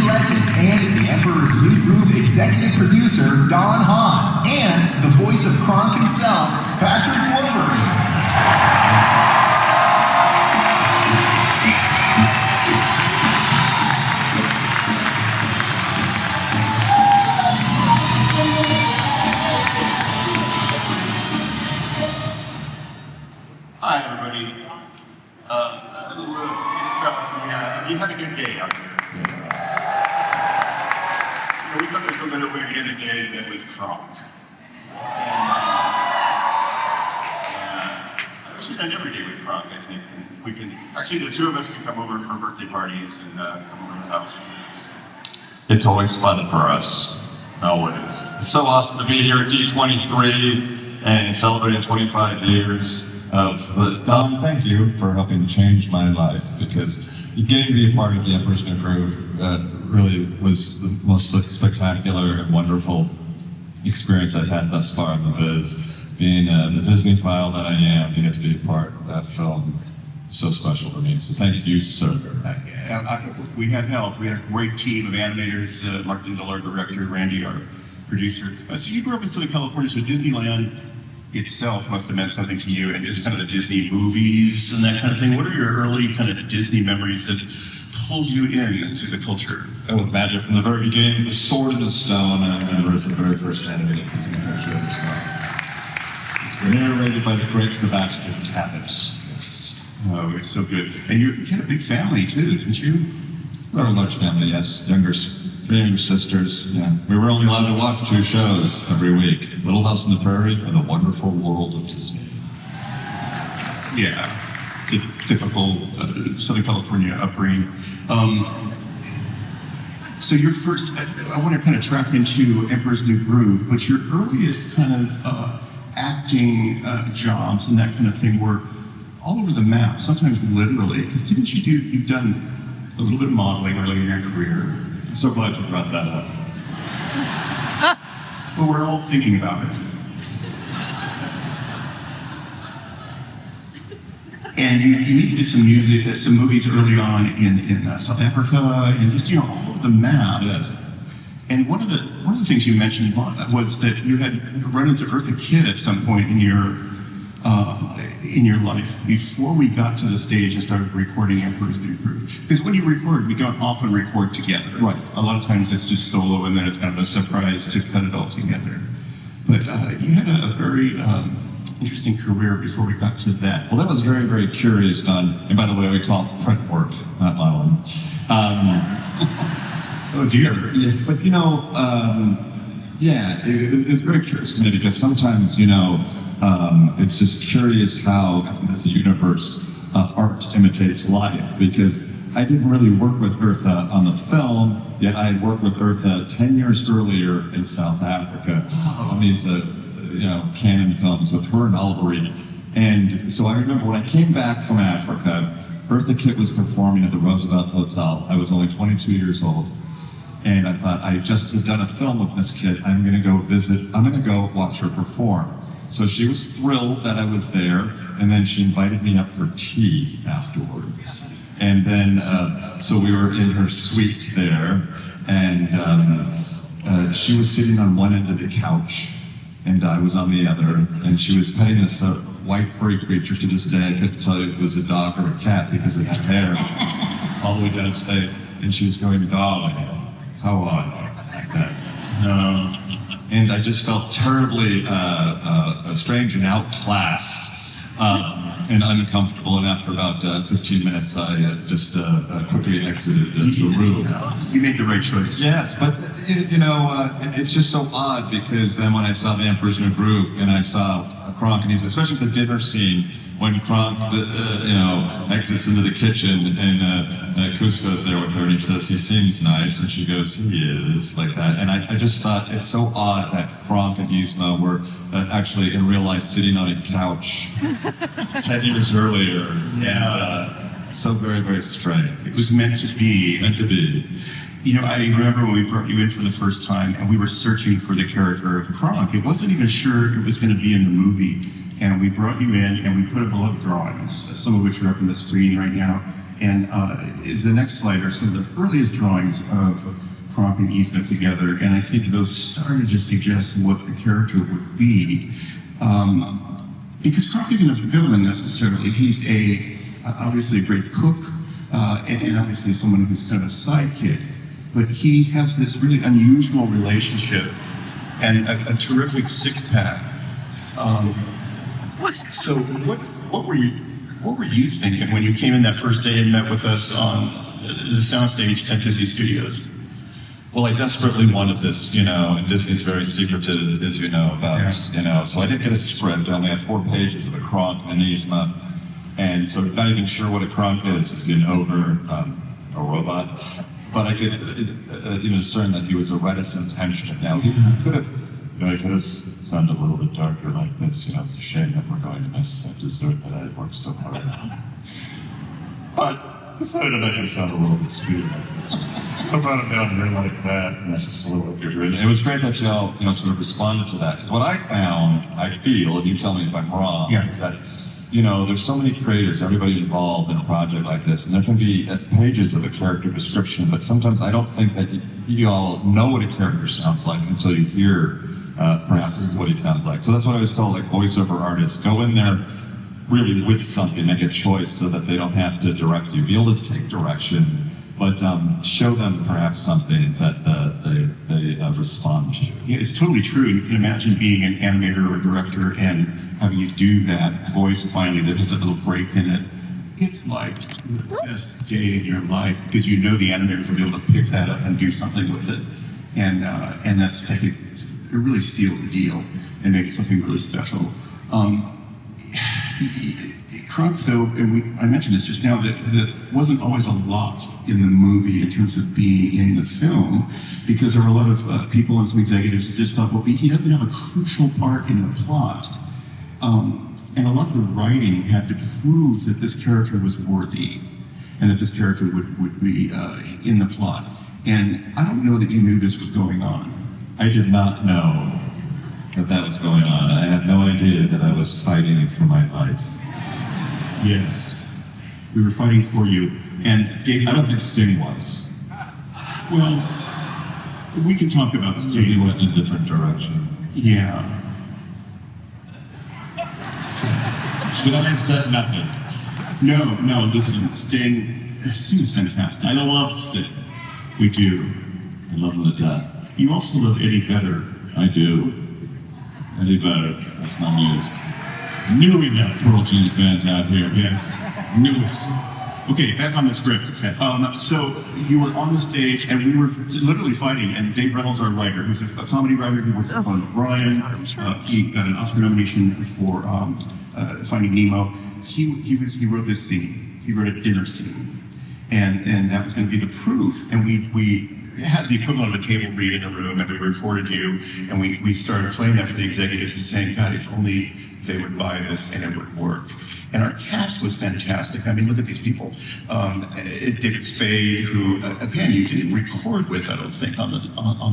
legend and the Emperor's New Groove executive producer Don Hahn, and the voice of Kronk himself, Patrick Warburton. Hi, everybody. You had a good day out here. We thought there was a better way to get a day than with Kronk. I wish we'd done every day with Kronk, I think. And we can, actually, the two of us can come over for birthday parties and come over to the house. It's always fun for us. Always. It's so awesome to be here at D23 and celebrating 25 years. Don, thank you for helping change my life, because getting to be a part of the Emperorsnewgroove really was the most spectacular and wonderful experience I've had thus far in the biz. Being the Disney file that I am, to get to be a part of that film is so special to me. So thank you, sir. We had help. We had a great team of animators, Mark Dindal, our director, Randy, our producer. So you grew up in Southern California, so Disneyland itself must have meant something to you, and just kind of the Disney movies and that kind of thing. What are your early kind of Disney memories that pulled you into the culture? Oh, Magic from the very beginning, The Sword in the Stone, I remember as the very first animated Disney show. So it's been narrated by the great Sebastian Cabot. Yes. Oh, it's so good. And you had a big family too, didn't you? We're a large family, yes. Three younger sisters. Yeah. We were only allowed to watch 2 shows every week: Little House on the Prairie and The Wonderful World of Disney. Yeah, it's a typical Southern California upbringing. So your first, I want to kind of track into Emperor's New Groove, but your earliest kind of acting jobs and that kind of thing were all over the map, sometimes literally, because you've done a little bit of modeling early in your career. I'm so glad you brought that up. But we're all thinking about it. And you even did some movies early on in South Africa, and just all over the map. Yes. And one of the things you mentioned was that you had run into Eartha Kitt at some point in your life before we got to the stage and started recording Emperor's New Groove. Because when you record, we don't often record together. Right. A lot of times it's just solo, and then it's kind of a surprise to cut it all together. But you had a very interesting career before we got to that. Well, that was very, very curious, Don. And by the way, we call it print work, not modeling. Oh dear. Yeah, but it's very curious to me, because sometimes, it's just curious how, as a universe, art imitates life, because I didn't really work with Eartha on the film, yet I had worked with Eartha 10 years earlier in South Africa on these, Canon films with her and Oliver. And so I remember when I came back from Africa, Eartha Kitt was performing at the Roosevelt Hotel. I was only 22 years old. And I thought, I just had done a film with Miss Kitt. I'm going to go watch her perform. So she was thrilled that I was there, and then she invited me up for tea afterwards. And then, so we were in her suite there, and she was sitting on one end of the couch, and I was on the other, and she was petting this white furry creature. To this day, I couldn't tell you if it was a dog or a cat because it had hair all the way down his face, and she was going, "Darling, how are you?" like that. And I just felt terribly strange and outclassed and uncomfortable. And after about 15 minutes, I just quickly exited the room. You made the right choice. Yes, but it's just so odd, because then when I saw the Emperor's New Groove and I saw Kronk, and especially the dinner scene when Kronk, exits into the kitchen, and Cusco's there with her, and he says, "He seems nice," and she goes, "He is," like that. And I just thought it's so odd that Kronk and Yzma were actually in real life sitting on a couch 10 years earlier. Yeah. So very, very strange. It was meant to be. Meant to be. I remember when we brought you in for the first time, and we were searching for the character of Kronk. It wasn't even sure it was going to be in the movie. And we brought you in, and we put up a lot of drawings, some of which are up on the screen right now. And the next slide are some of the earliest drawings of Kronk and Eastman together, and I think those started to suggest what the character would be. Because Kronk isn't a villain necessarily. He's obviously a great cook, and obviously someone who's kind of a sidekick. But he has this really unusual relationship and a terrific six-pack. So what were you thinking when you came in that first day and met with us on the soundstage at Disney Studios? Well, I desperately wanted this, and Disney's very secretive, as you know, about, so I didn't get a script. I only had 4 pages of a Kronk and an Eastman. And so not even sure what a Kronk is an ogre, a robot. But I could discern that he was a reticent henchman. Now, he could have sounded a little bit darker like this. It's a shame that we're going to miss a dessert that I had worked so hard on. But decided to make him sound a little bit sweeter like this. I brought him down here like that, and that's just a little bit different. It was great that y'all, sort of responded to that. Because what I found, I feel, and you tell me if I'm wrong, is that there's so many creators, everybody involved in a project like this, and there can be pages of a character description, but sometimes I don't think that you all know what a character sounds like until you hear perhaps what he sounds like. So that's what I was told, like voiceover artists, go in there really with something, make a choice so that they don't have to direct you. Be able to take direction, but show them perhaps something that they respond to. Yeah, it's totally true. You can imagine being an animator or a director and having you do that voice finally that has a little break in it. It's like the best day in your life because the animators will be able to pick that up and do something with it. And that's, I think, it really sealed the deal and made it something really special. Kronk, though, and I mentioned this just now, that wasn't always a lock in the movie in terms of being in the film, because there were a lot of people and some executives who just thought, well, he doesn't have a crucial part in the plot. And a lot of the writing had to prove that this character was worthy and that this character would be in the plot. And I don't know that you knew this was going on. I did not know that was going on. I had no idea that I was fighting for my life. Yes. We were fighting for you. And Dave, I don't think Sting was. Well, we can talk about Sting. He went in a different direction. Yeah. Should I have said nothing? No, listen, Sting is fantastic. I love Sting. We do. I love him to death. You also love Eddie Vedder. I do. Eddie Vedder, that's my muse. Knew we got Pearl Jam fans out here. Yes. Knew it. Okay, back on the script. So you were on the stage, and we were literally fighting. And Dave Reynolds, our writer, who's a comedy writer, he worked for Conan O'Brien. He got an Oscar nomination for Finding Nemo. He wrote this scene. He wrote a dinner scene, and that was going to be the proof. And we had the equivalent of a table read in the room, and we recorded you, and we started playing that for the executives and saying, God, if only they would buy this and it would work. And our cast was fantastic. I mean, look at these people. David Spade, who, again, you didn't record with, I don't think, on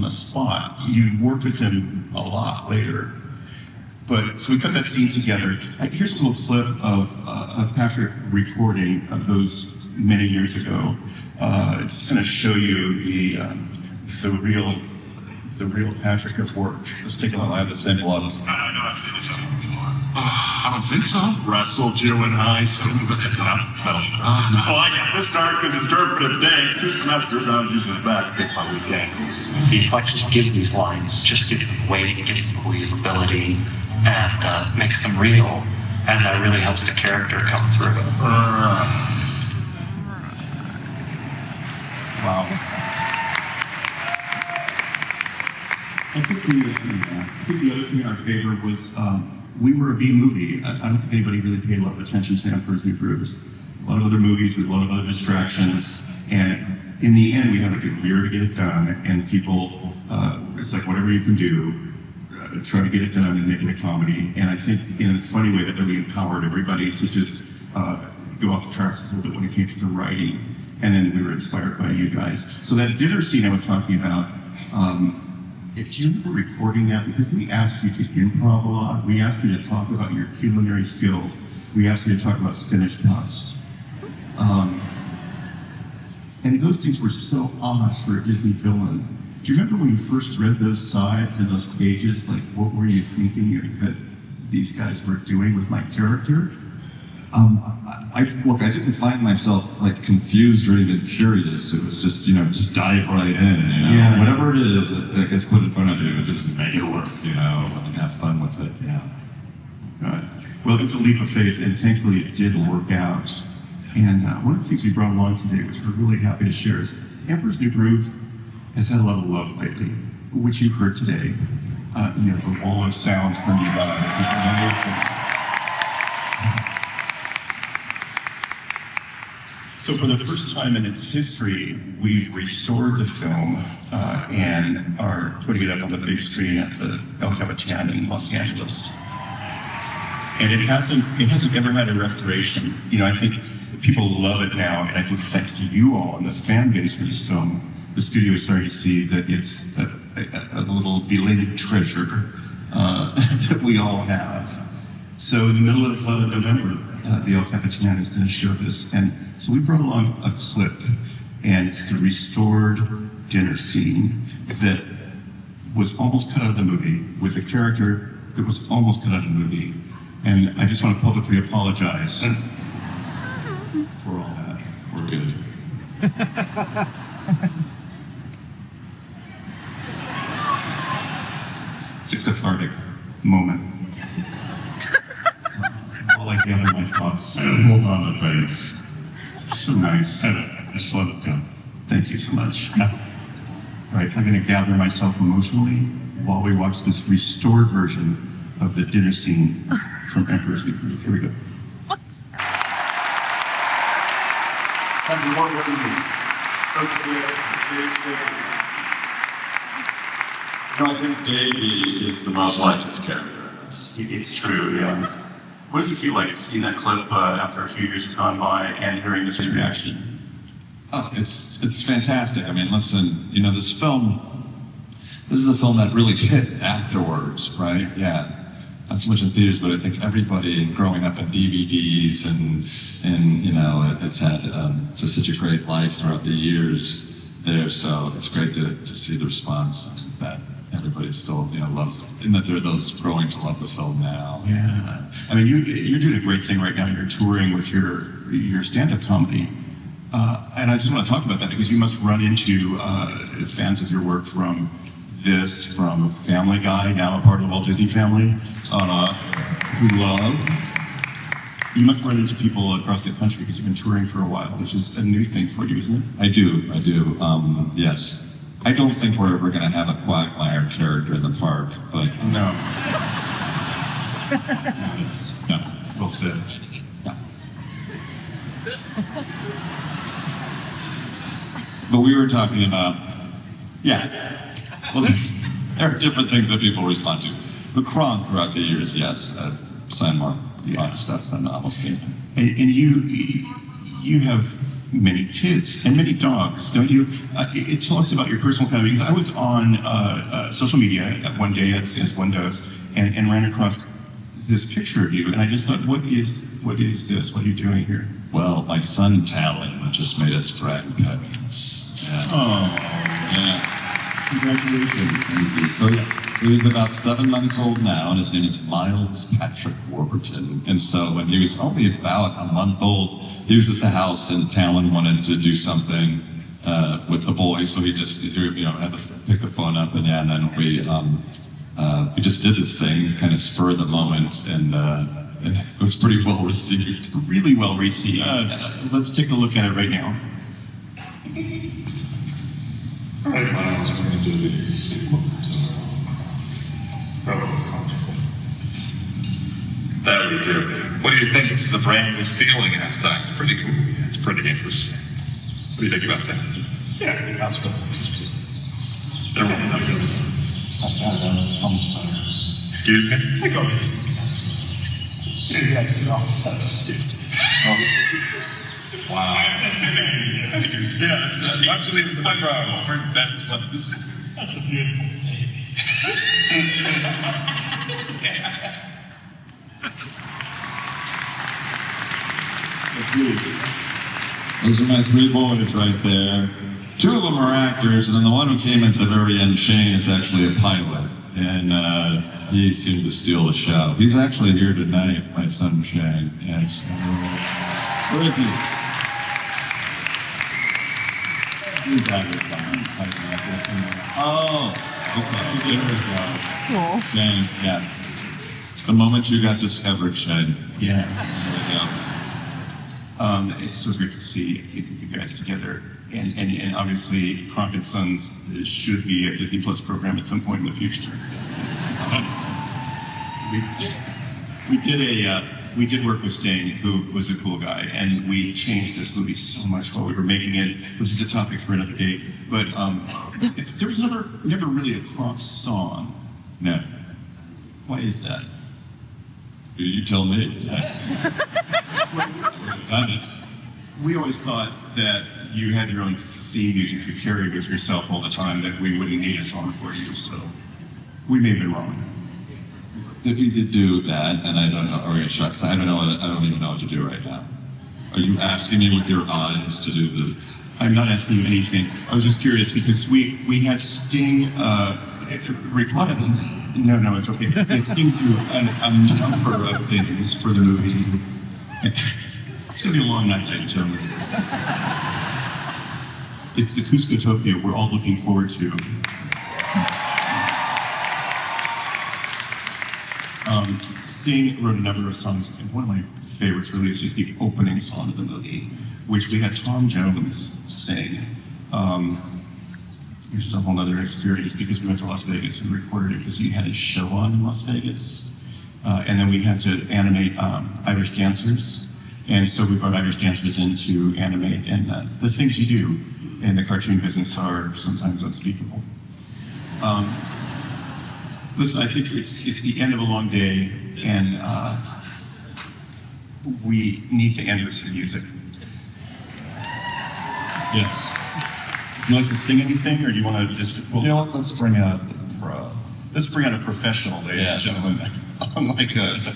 the spot. You worked with him a lot later. But, so we cut that scene together. Here's a little clip of Patrick recording of those many years ago. Just kind of show you the real Patrick at work. Let's take a look. I have the same look. I've seen this before. I don't think so. Wrestled you in high school. No. Well, I got this start because interpretive dance. 2 semesters I was using it back to pick my weekends. The inflection gives these lines, just gives them weight, gives them believability, and makes them real. And that really helps the character come through. Wow. I think the other thing in our favor was we were a B movie. I don't think anybody really paid a lot of attention to Emperorsnewgroove. A lot of other movies with a lot of other distractions, and in the end, we had like a year to get it done. And people, it's like whatever you can do, try to get it done and make it a comedy. And I think in a funny way that really empowered everybody to just go off the tracks a little bit when it came to the writing. And then we were inspired by you guys. So that dinner scene I was talking about. Do you remember recording that? Because we asked you to improv a lot. We asked you to talk about your culinary skills. We asked you to talk about spinach puffs. And those things were so odd for a Disney villain. Do you remember when you first read those sides and those pages? Like, what were you thinking that these guys were doing with my character? I didn't find myself like confused or even curious. It was just, just dive right in, Yeah. Whatever it is that gets put in front of you, just make it work, and have fun with it, God. Well, it was a leap of faith, and thankfully it did work out. And one of the things we brought along today, which we're really happy to share, is Emperorsnewgroove has had a lot of love lately, which you've heard today. The wall of sound from you guys. It's amazing. So for the first time in its history, we've restored the film and are putting it up on the big screen at the El Capitan in Los Angeles. And it hasn't ever had a restoration. I think people love it now, and I think thanks to you all and the fan base for this film, the studio is starting to see that it's a little belated treasure that we all have. So in the middle of November, the El Capitan is going to show this, and so we brought along a clip, and it's the restored dinner scene that was almost cut out of the movie, with a character that was almost cut out of the movie. And I just want to publicly apologize for all that. We're good. It's a cathartic moment. While I gather my thoughts. Hold on to things. So nice. Just let it go. Thank you so much. Right, I'm going to gather myself emotionally while we watch this restored version of the dinner scene from Emperorsnewgroove. Here we go. Patrick Warburton, Eartha Kitt, I think Davey is the most like his character in this. It's true, yeah. What does it feel like seeing that clip after a few years has gone by and hearing this reaction? Oh, it's fantastic. I mean, listen, this is a film that really hit afterwards, right? Yeah. Not so much in theaters, but I think everybody growing up in DVDs and it's had just such a great life throughout the years there. So it's great to see the response that everybody still loves it, and that there are those growing to love the film now. Yeah, I mean you're doing a great thing right now. You're touring with your stand-up comedy, and I just want to talk about that because you must run into fans of your work from Family Guy, now a part of the Walt Disney family, who love. You must run into people across the country because you've been touring for a while, which is a new thing for you, isn't it? I do. Yes. I don't think we're ever going to have a Quagmire character in the park, but No. no. Well said. No. But we were talking about, well, there are different things that people respond to. But Kronk throughout the years, yes, I've signed more stuff than almost anything. And you have many kids and many dogs, don't you? Tell us about your personal family, because I was on social media one day, as one does, and ran across this picture of you, and I just thought, what is this? What are you doing here? Well, my son Talon just made us grandparents. Yeah. Oh, Yeah. congratulations. Thank you. So he's about 7 months old now, and his name is Miles Patrick Warburton. And so when he was only about a month old, he was at the house, and Talon wanted to do something with the boy, so he just had to pick the phone up, and then we just did this thing, kind of spur of the moment, and it was pretty well received. Really well received. Let's take a look at it right now. All right, Miles, we're going to do the sequel. That we do. What do you think? It's the brand new ceiling outside. It's pretty cool. Yeah, it's pretty interesting. What do you think about that? Yeah, that's good. There was another. It's almost better. Excuse me? I go this. You guys are all so stupid. Wow. Excuse me. Yeah, actually, it's my problem. That's what this is. That's a beautiful baby. Those are my three boys right there. Two of them are actors, and then the one who came at the very end, Shane, is actually a pilot. And he seemed to steal the show. He's actually here tonight, my son Shane. Yes. Where is he? He's out here somewhere. Oh, okay. There we go. Cool. Shane, yeah. The moment you got discovered, Shane. Yeah. There we go. It's so great to see you guys together. And obviously, Kronk and Sons should be a Disney Plus program at some point in the future. We did work with Sting, who was a cool guy, and we changed this movie so much while we were making it, which is a topic for another day. But there was never really a Kronk song. No. Why is that? You tell me. Done it. We always thought that you had your own theme music you carried with yourself all the time, that we wouldn't need a song for you, so we may have been wrong. We did do that, and I don't know, I don't even know what to do right now. Are you asking me with your eyes to do this? I'm not asking you anything. I was just curious because we had Sting record. No, it's okay. It's Sting through a number of things for the movie. It's going to be a long night, ladies and gentlemen. It's the Cuscotopia we're all looking forward to. Sting wrote a number of songs, and one of my favorites really is just the opening song of the movie, which we had Tom Jones sing. Which is a whole other experience because we went to Las Vegas and recorded it because he had his show on in Las Vegas. And then we had to animate Irish dancers. And so we brought Irish dancers in to animate. And the things you do in the cartoon business are sometimes unspeakable. Listen, I think it's the end of a long day, and we need to end with some music. Yes. Would you like to sing anything, or do you want to just... Well, You know what, let's bring out the pro. let's bring out a professional, ladies and Yes. gentlemen, unlike us.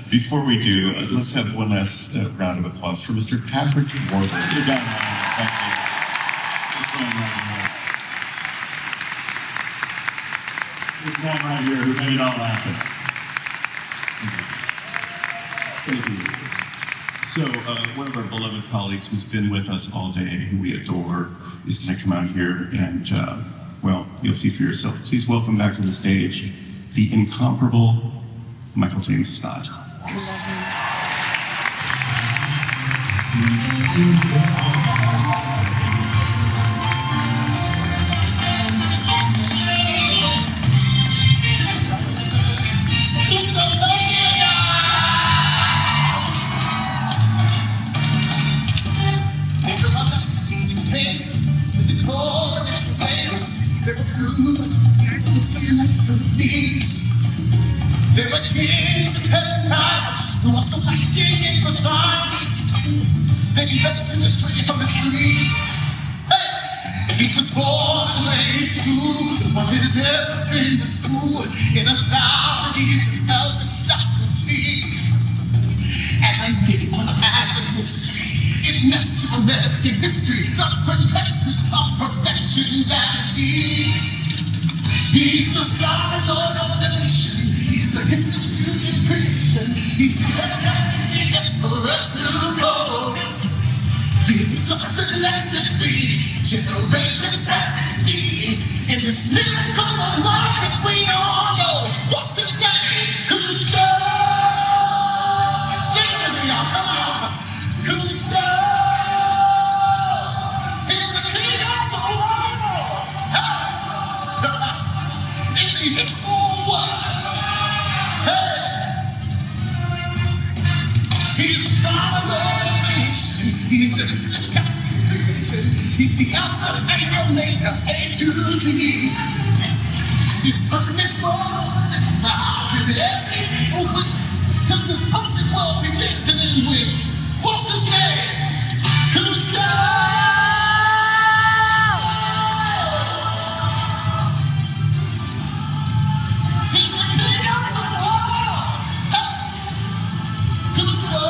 Before we do, let's have one last round of applause for Mr. Patrick Warburton. Sit down. Thank you. This man right here who made it all happen. Thank you. So, one of our beloved colleagues who's been with us all day, who we adore, is going to come out here and, well, you'll see for yourself. Please welcome back to the stage the incomparable Michael James Scott. There were kings and times who were so lacking in refinement. Then he left in the street from the trees. Hey! He was born and raised school, for his everything to school in 1,000 years of aristocracy. And he was as a mystery in national American history, not contentious of perfection, that is he. He's the sovereign Lord of the nation. He's the undisputed creation. He's the Emperorsnewgroove. He's such an elected being. Generations have been in this miracle of life that we all know. What's his name? Gusto. Sing it with me, y'all. Come on. Gusto. He's the king of the world. Is he hit or what? He's the son of the nation. He's the creation. He's the Alpha and Omega, A to Z. He's perfect for us and proud. He's every week. Cause the perfect world begins and ends with, what's his name? Gusto. He's the king of the world. Gusto.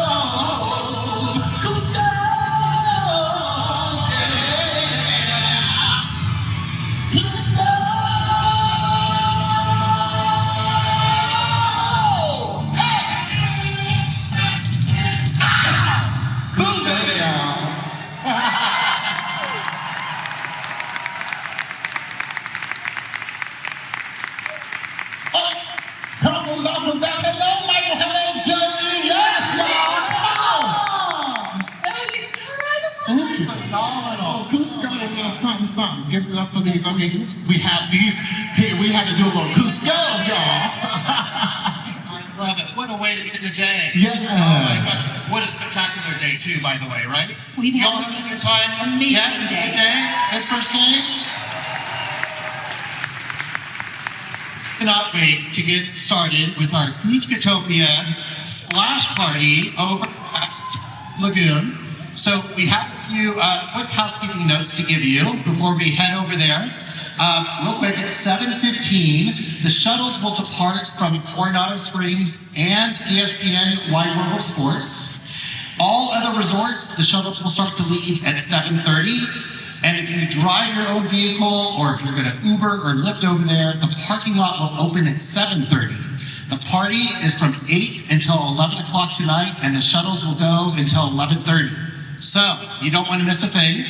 Welcome back. Hello, Michael. Hello, Joey. Yes, y'all. That was incredible. Thank you. Phenomenal. Who's got a little something? Give it up for these. I mean, we have these here. We had to do a little Cusco, y'all. I love it. What a way to end the day. Yes. Oh my God. What a spectacular day, too, by the way, right? We've had Y'all having a good time? amazing Yes, day. good day? Good first day? Cannot wait to get started with our Cruiskatopia splash party over at Lagoon. So we have a few quick housekeeping notes to give you before we head over there. Real quick, at 7:15, the shuttles will depart from Coronado Springs and ESPN Wide World of Sports. All other resorts, the shuttles will start to leave at 7:30. And if you drive your own vehicle or if you're going to Uber or Lyft over there, the parking lot will open at 7:30. The party is from 8 until 11 o'clock tonight, and the shuttles will go until 11:30. So you don't want to miss a thing.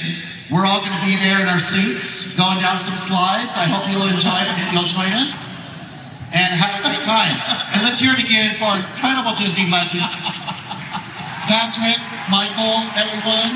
We're all going to be there in our suits, going down some slides. I hope you'll enjoy it if you'll join us and have a great time. And let's hear it again for incredible Disney legends. Patrick, Michael, everyone.